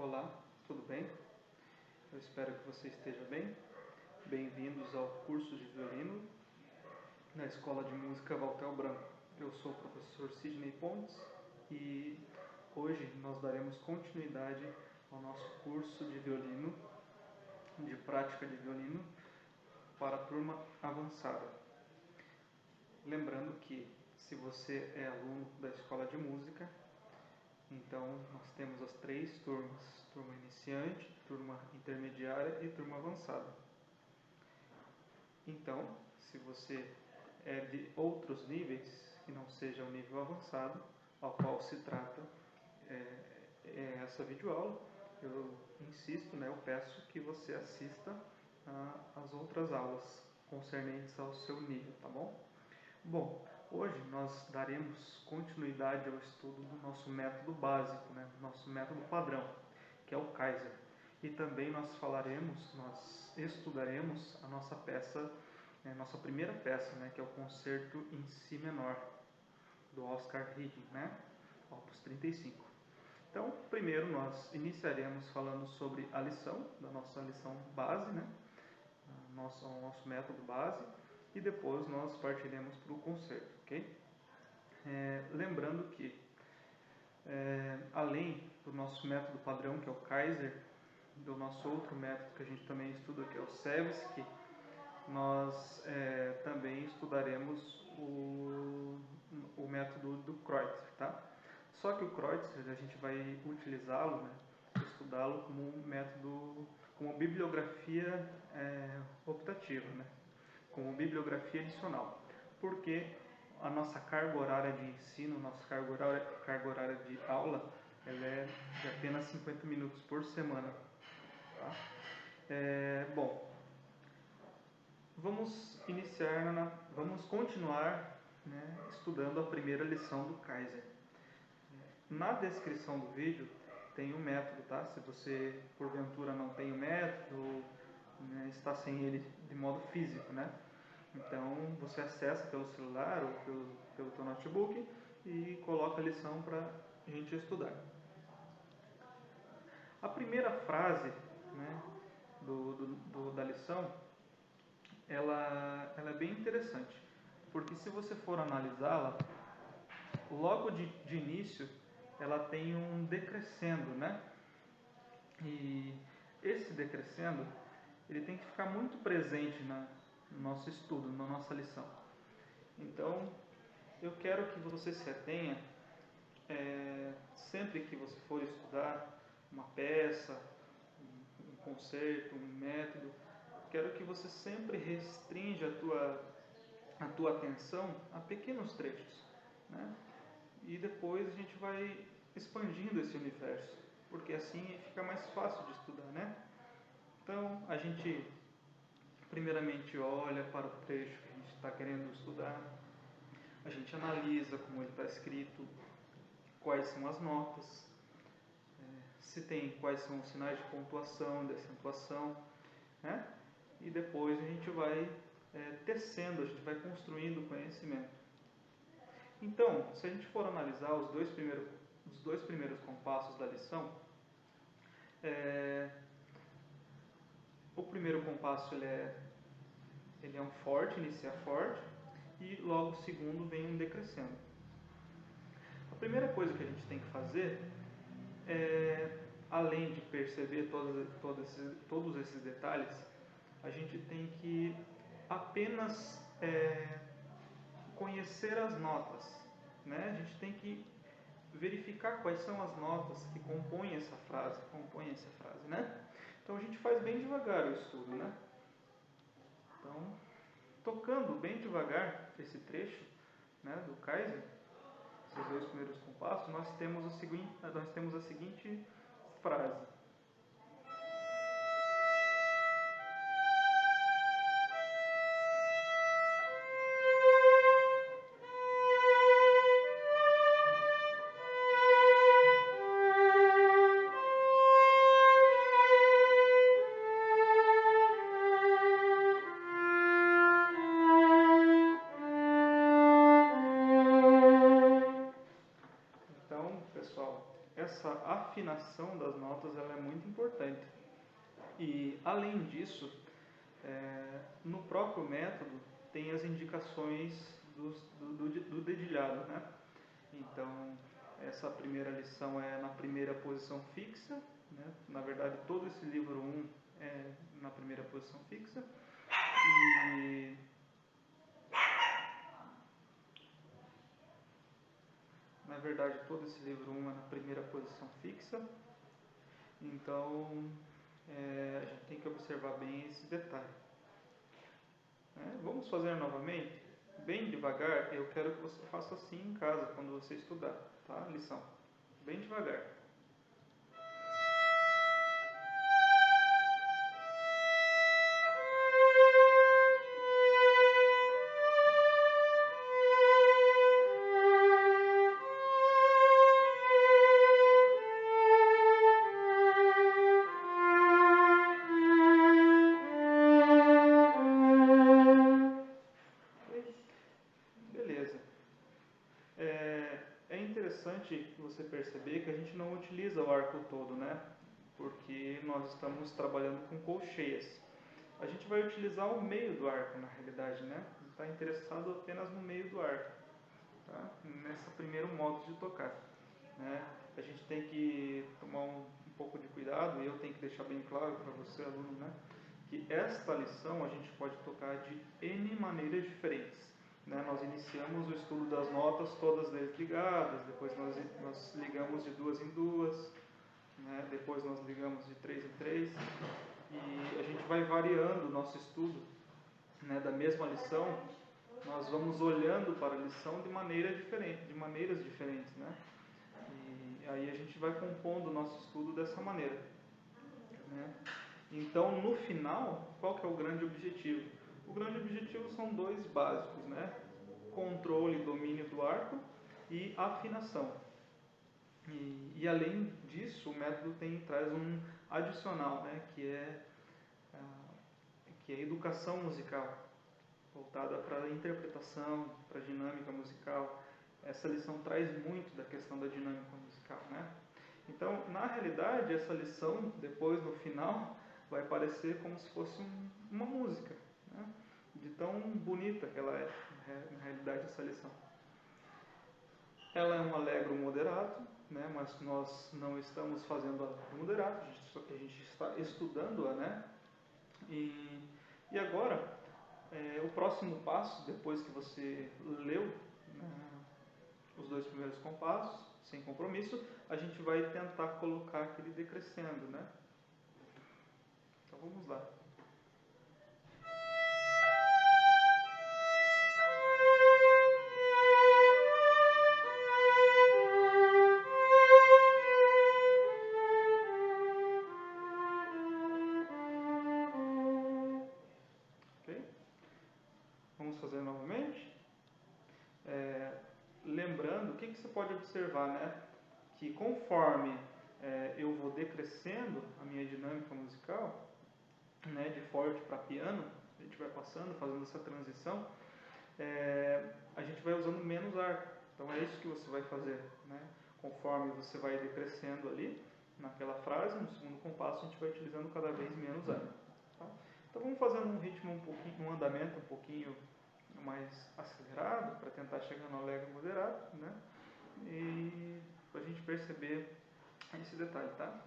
Olá, tudo bem? Eu espero que você esteja bem. Bem-vindos ao curso de violino na Escola de Música Valtel Branco. Eu sou o professor Sidney Pontes e hoje nós daremos continuidade ao nosso curso de violino, de prática de violino para a turma avançada. Lembrando que se você é aluno da Escola de Música, então nós temos as três turmas: turma iniciante, turma intermediária e turma avançada. Então, se você é de outros níveis, que não seja o nível avançado, ao qual se trata essa videoaula, eu insisto, eu peço que você assista às outras aulas concernentes ao seu nível, tá bom? Bom, hoje nós daremos continuidade ao estudo do nosso método básico, nosso método padrão, que é o Kaiser. E também nós estudaremos a nossa peça, nossa primeira peça, que é o Concerto em Si menor, do Oscar Haydn, Opus 35. Então, primeiro nós iniciaremos falando sobre a lição, da nossa lição base, nosso método base, e depois nós partiremos para o concerto, ok? Lembrando que, além do nosso método padrão, que é o Kaiser, do nosso outro método que a gente também estuda, que é o Sevsky, nós também estudaremos o método do Kreutzer, tá? Só que o Kreutzer a gente vai utilizá-lo, estudá-lo como um método, como bibliografia optativa, como bibliografia adicional, porque a nossa carga horária de ensino, nossa carga horária de aula, ela é de apenas 50 minutos por semana. Tá? Bom, vamos continuar estudando a primeira lição do Kaiser. Na descrição do vídeo tem o método, tá? Se você porventura não tem o método, está sem ele de modo físico, então você acessa pelo celular ou pelo teu notebook e coloca a lição para a gente estudar. A primeira frase da lição, ela é bem interessante, porque se você for analisá-la, logo de início ela tem um decrescendo, E esse decrescendo, ele tem que ficar muito presente no nosso estudo, na nossa lição. Então, eu quero que você se atenha, sempre que você for estudar uma peça, um concerto, um método, quero que você sempre restrinja a tua atenção a pequenos trechos, E depois a gente vai expandindo esse universo, porque assim fica mais fácil de estudar, Então, a gente primeiramente olha para o trecho que a gente está querendo estudar, a gente analisa como ele está escrito, quais são as notas, quais são os sinais de pontuação, de acentuação, E depois a gente vai tecendo, a gente vai construindo o conhecimento. Então, se a gente for analisar os dois primeiros compassos da lição, o primeiro compasso ele é um forte, inicia forte, e logo o segundo vem um decrescendo. A primeira coisa que a gente tem que fazer além de perceber todos esses detalhes, a gente tem que apenas conhecer as notas, A gente tem que verificar quais são as notas que compõem essa frase, Então a gente faz bem devagar o estudo, Então, tocando bem devagar esse trecho, do Kaiser, esses dois primeiros compassos, nós temos a seguinte frase: Pessoal, essa essa afinação das notas ela é muito importante. E, além disso, no próprio método tem as indicações do dedilhado, né? Então, essa primeira lição é na primeira posição fixa, né? Na verdade, todo esse livro 1 é na primeira posição fixa. E na verdade, todo esse livro 1 é na primeira posição fixa. Então, a gente tem que observar bem esse detalhe. Vamos fazer novamente, bem devagar. Eu quero que você faça assim em casa, quando você estudar, tá? Lição, bem devagar. Você perceber que a gente não utiliza o arco todo, né? Porque nós estamos trabalhando com colcheias. A gente vai utilizar o meio do arco, na realidade, né? Está interessado apenas no meio do arco, tá? Nesse primeiro modo de tocar, né? A gente tem que tomar um pouco de cuidado, e eu tenho que deixar bem claro para você, aluno, né? Que esta lição a gente pode tocar de N maneiras diferentes. Nós iniciamos o estudo das notas todas desligadas, depois nós ligamos de duas em duas, né? Depois nós ligamos de três em três, e a gente vai variando o nosso estudo, né? Da mesma lição, nós vamos olhando para a lição de maneiras diferentes, né? E aí a gente vai compondo o nosso estudo dessa maneira, né? Então, no final, qual que é o grande objetivo? O grande objetivo são dois básicos, né? Controle e domínio do arco e afinação. E além disso, o método traz um adicional, né? Que é a educação musical, voltada para a interpretação, para a dinâmica musical. Essa lição traz muito da questão da dinâmica musical, né? Então, na realidade, essa lição, depois, no final, vai parecer como se fosse uma música, né? De tão bonita que ela é, na realidade, essa lição. Ela é um allegro moderato, né? Mas nós não estamos fazendo a moderato, a gente está estudando-a, né? E agora, o próximo passo, depois que você leu, né, os dois primeiros compassos, sem compromisso, a gente vai tentar colocar aquele decrescendo, né? Então vamos lá. Ok? Vamos fazer novamente. Lembrando, o que você pode observar, né? Que conforme eu vou decrescendo a minha dinâmica musical, né, de forte para piano, a gente vai passando, fazendo essa transição, a gente vai usando menos arco. Então é isso que você vai fazer, né? Conforme você vai decrescendo ali, naquela frase, no segundo compasso, a gente vai utilizando cada vez menos arco. Tá? Então vamos fazendo um ritmo um andamento um pouquinho mais acelerado, para tentar chegar no alegre moderado, né? E para a gente perceber esse detalhe, tá?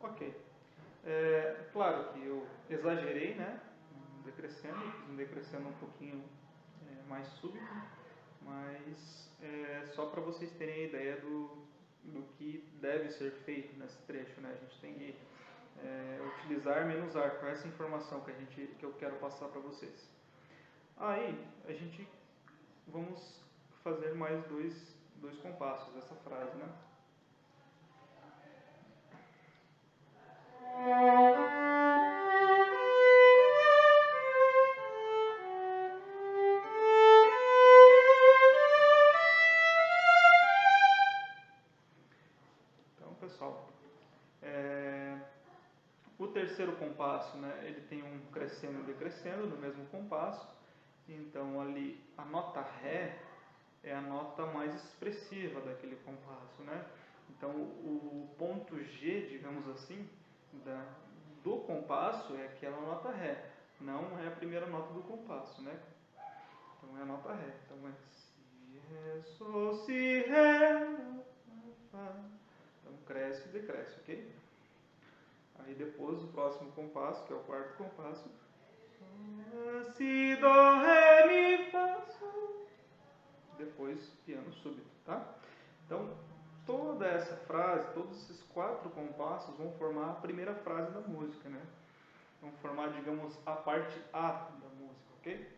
Ok. Claro que eu exagerei, né? Decrescendo um pouquinho mais súbito, mas só para vocês terem a ideia do que deve ser feito nesse trecho, né? A gente tem que utilizar menos arco, essa informação que eu quero passar para vocês. Aí, vamos fazer mais dois compassos dessa frase, né? Então, pessoal, O terceiro compasso, né, ele tem um crescendo e decrescendo no mesmo compasso. Então ali a nota Ré é a nota mais expressiva daquele compasso, né? Então o ponto G, digamos assim, do compasso é aquela nota Ré, não é a primeira nota do compasso, né? Então é a nota Ré. Então é Si, Ré, Sol, Si, Ré, Fá. Então cresce e decresce, ok? Aí depois o próximo compasso, que é o quarto compasso, Si, Dó, Ré, Mi, Fá, Sol. Depois piano súbito, tá? Então toda essa frase, todos esses quatro compassos vão formar a primeira frase da música, né? Vão formar, digamos, a parte A da música, ok?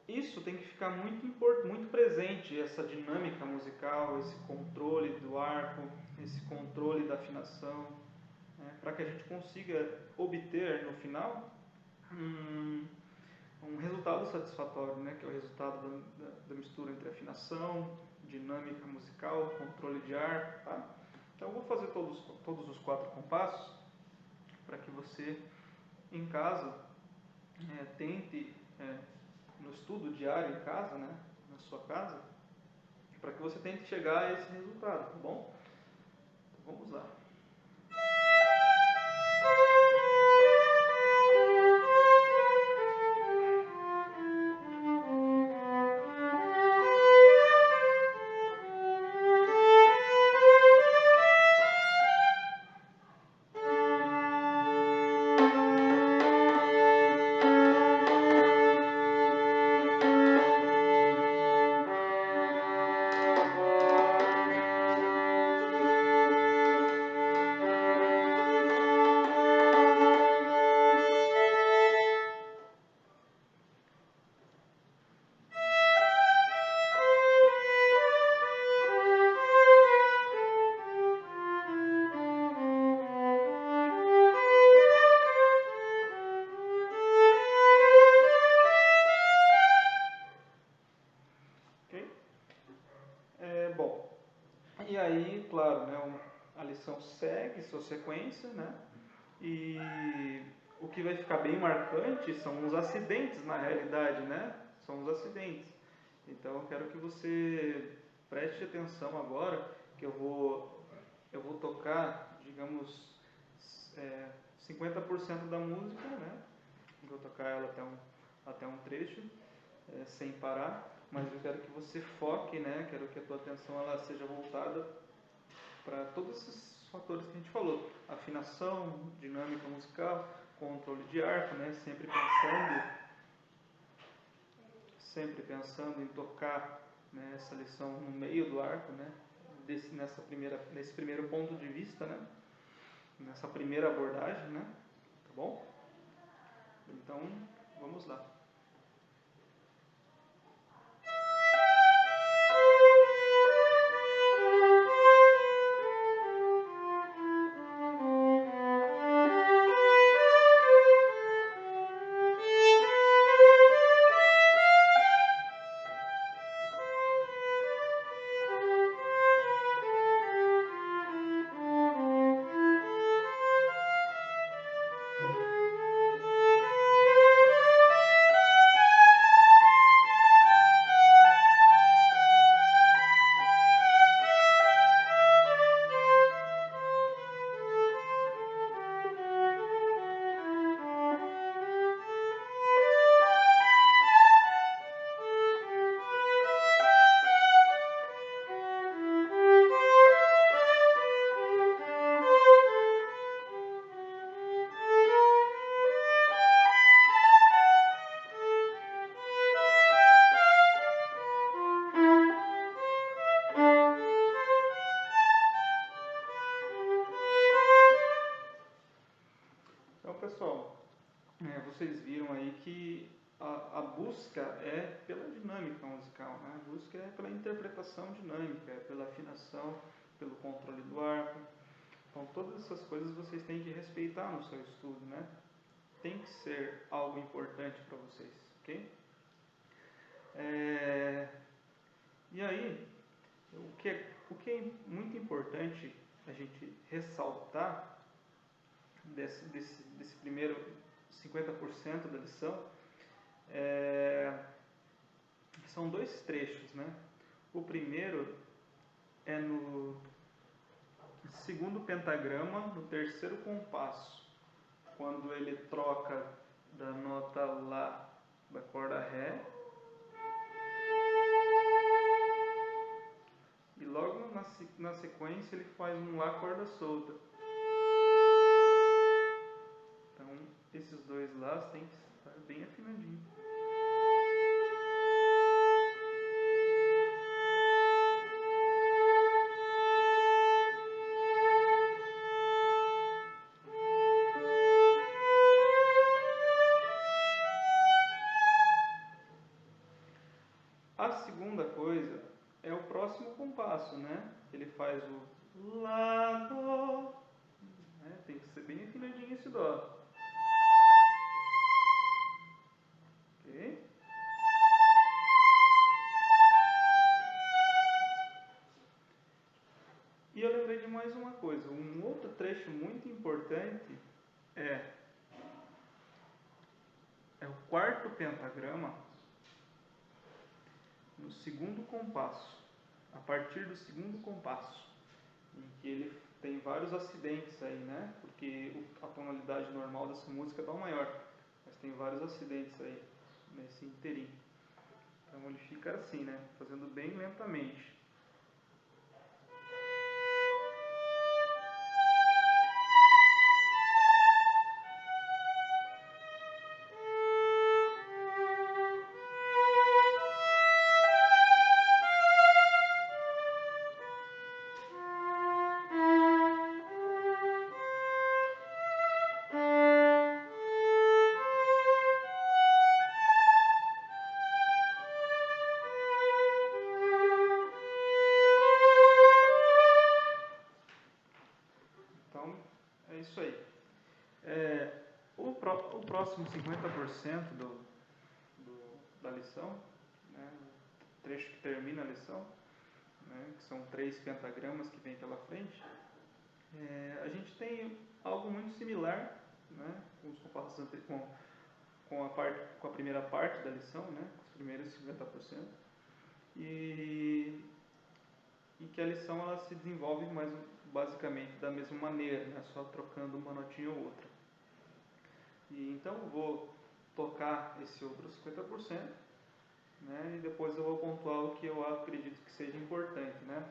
Isso tem que ficar muito presente, essa dinâmica musical, esse controle do arco, esse controle da afinação, né? Para que a gente consiga obter no final um resultado satisfatório, né? Que é o resultado da mistura entre afinação, dinâmica musical, controle de arco, tá? Então eu vou fazer todos os quatro compassos para que você em casa tente no estudo diário em casa, né, na sua casa, para que você tente chegar a esse resultado, tá bom? Então, vamos lá. Bom, e aí, claro, né, a lição segue sua sequência, né? E o que vai ficar bem marcante são os acidentes na realidade, né? São os acidentes. Então eu quero que você preste atenção agora, que eu vou tocar, digamos, 50% da música, né? Vou tocar ela até um trecho, sem parar, mas eu quero que você foque, né? Quero que a tua atenção ela seja voltada para todos esses fatores que a gente falou: afinação, dinâmica musical, controle de arco, né? Sempre pensando em tocar, né, essa lição no meio do arco, né? Nesse primeiro ponto de vista, né? Nessa primeira abordagem, né? Tá bom? Então, vamos lá. Pessoal, vocês viram aí que a busca é pela dinâmica musical, né? A busca é pela interpretação dinâmica, é pela afinação, pelo controle do arco. Então todas essas coisas vocês têm que respeitar no seu estudo, né? Tem que ser algo importante para vocês, ok? E aí, O que é muito importante a gente ressaltar desse primeiro 50% da lição são dois trechos, né? O primeiro é no segundo pentagrama, no terceiro compasso, quando ele troca da nota Lá da corda Ré, e logo na sequência ele faz um Lá corda solta. Então esses dois Lás tem que estar bem afinadinho. A segunda coisa é o próximo compasso, né? Ele faz o Lá, Dó, né? Tem que ser bem afinadinho esse Dó. Ok? E eu lembrei de mais uma coisa. Um outro trecho muito importante é o quarto pentagrama no segundo compasso, a partir do segundo compasso, em que ele tem vários acidentes aí, né? Porque a tonalidade normal dessa música é Dó maior, mas tem vários acidentes aí nesse inteirinho. Então ele fica assim, né? Fazendo bem lentamente. Então, é isso aí. O próximo 50% da lição, né, o trecho que termina a lição, né, que são 3 pentagramas que vem pela frente, a gente tem algo muito similar, né, com os compassos com a primeira parte da lição, né, com os primeiros 50%, e que a lição ela se desenvolve mais basicamente da mesma maneira, né, só trocando uma notinha ou outra. E então eu vou tocar esse outro 50%, né, e depois eu vou pontuar o que eu acredito que seja importante, né.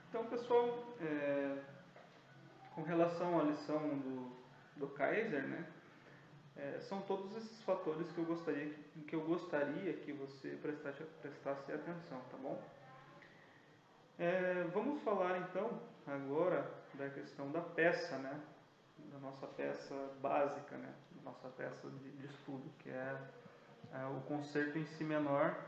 Então, pessoal, com relação à lição do Kaiser, né, são todos esses fatores que eu gostaria que você prestasse atenção, tá bom? Vamos falar então agora da questão da peça, né, da nossa peça básica, né, da nossa peça de estudo, que é o concerto em si menor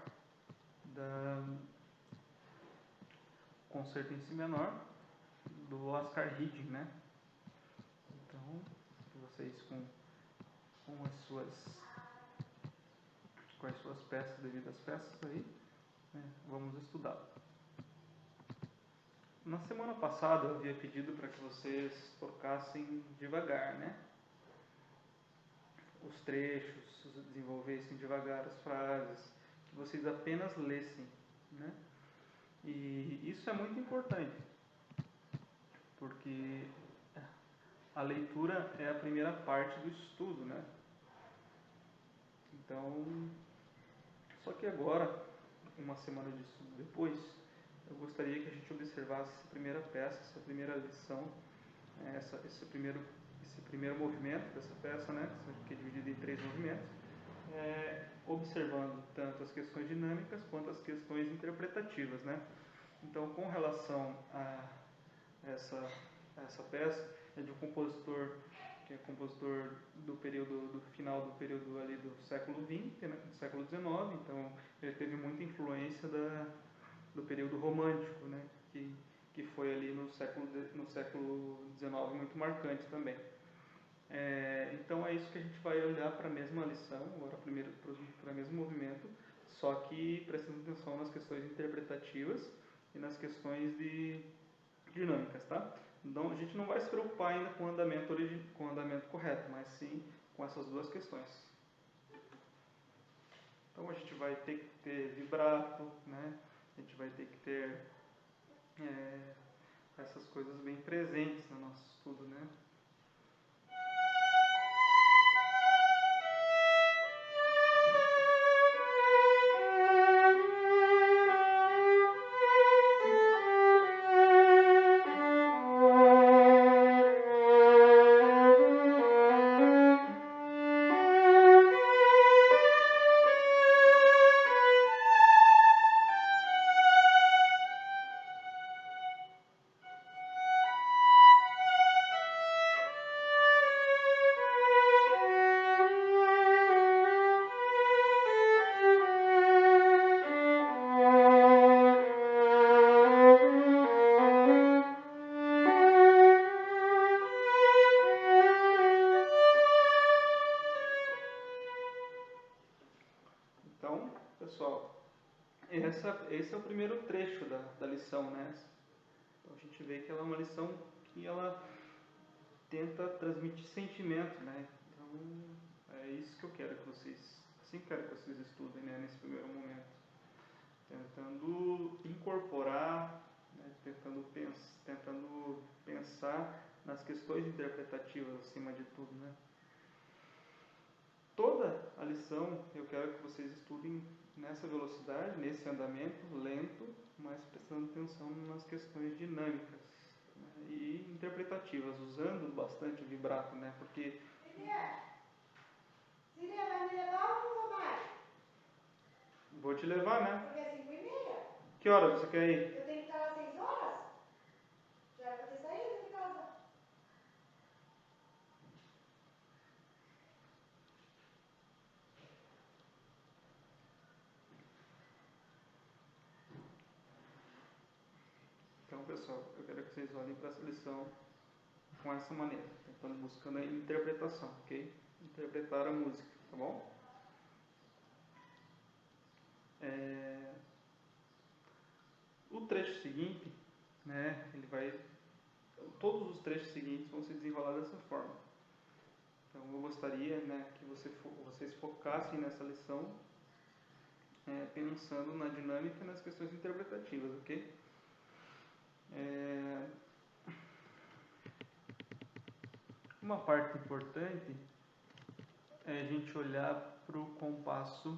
do Oscar Reading, né? Então, vocês com as suas peças, devidas peças aí, né, vamos estudar. Na semana passada eu havia pedido para que vocês tocassem devagar, né? Os trechos, desenvolvessem devagar as frases, que que vocês apenas lessem, né? E isso é muito importante, porque a leitura é a primeira parte do estudo, né? Então, só que agora, uma semana de estudo depois, eu gostaria que a gente observasse essa primeira peça, essa primeira lição, esse primeiro movimento dessa peça, né? Que é dividido em 3 movimentos, observando tanto as questões dinâmicas quanto as questões interpretativas, né? Então, com relação a essa peça, é de um compositor que é compositor do final do período ali do século XX, né, do século XIX, então ele teve muita influência do período romântico, né, que foi ali no século XIX muito marcante também. Então é isso que a gente vai olhar para a mesma lição, agora primeiro para o mesmo movimento, só que prestando atenção nas questões interpretativas e nas questões dinâmicas, tá? Então a gente não vai se preocupar ainda com o andamento correto, mas sim com essas duas questões. Então a gente vai ter que ter vibrato, né? A gente vai ter que ter essas coisas bem presentes no nosso estudo, né? Então, pessoal, esse é o primeiro trecho da lição, né? Então a gente vê que ela é uma lição que ela tenta transmitir sentimento, né? Então é isso que eu quero que vocês, assim que eu quero que vocês estudem, né? Nesse primeiro momento, tentando incorporar, né? Tentando pensar nas questões interpretativas acima de tudo, né? Toda a lição eu quero que vocês estudem nessa velocidade, nesse andamento lento, mas prestando atenção nas questões dinâmicas, né, e interpretativas, usando bastante o vibrato, né? Porque Síria, vai me levar ou não vou mais? vou te levar, né? Porque é 5h30. Que hora você quer ir? Eu tenho que estar às 6 horas. Já era pra ter saído de casa. Então, pessoal, eu quero que vocês olhem para essa lição com essa maneira, tentando buscando a interpretação, ok? Interpretar a música, tá bom? O trecho seguinte, né? Todos os trechos seguintes vão se desenrolar dessa forma. Então, eu gostaria, né, que vocês focassem nessa lição, pensando na dinâmica e nas questões interpretativas, ok? Uma parte importante é a gente olhar para o compasso,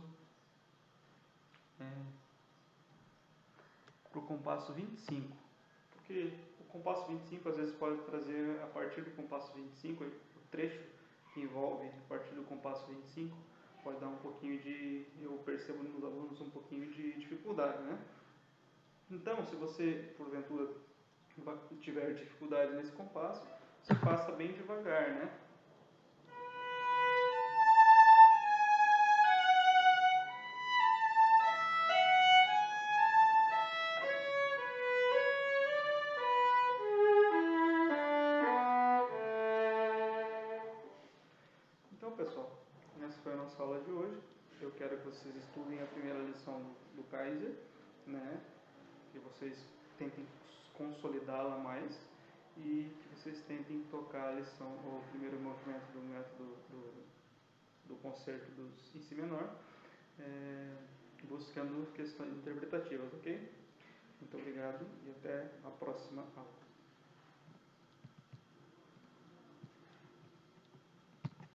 25, porque o compasso 25 às vezes pode trazer, a partir do compasso 25, o trecho que envolve a partir do compasso 25 pode dar um pouquinho eu percebo nos alunos um pouquinho de dificuldade, né? Então, se você porventura tiver dificuldade nesse compasso, você passa bem devagar, né? Então, pessoal, essa foi a nossa aula de hoje. Eu quero que vocês estudem a primeira lição do Kaiser, né? Que vocês tentem consolidá-la mais e que vocês tentem tocar a lição, o primeiro movimento do método do concerto em si menor, buscando questões interpretativas, ok? Muito obrigado e até a próxima aula.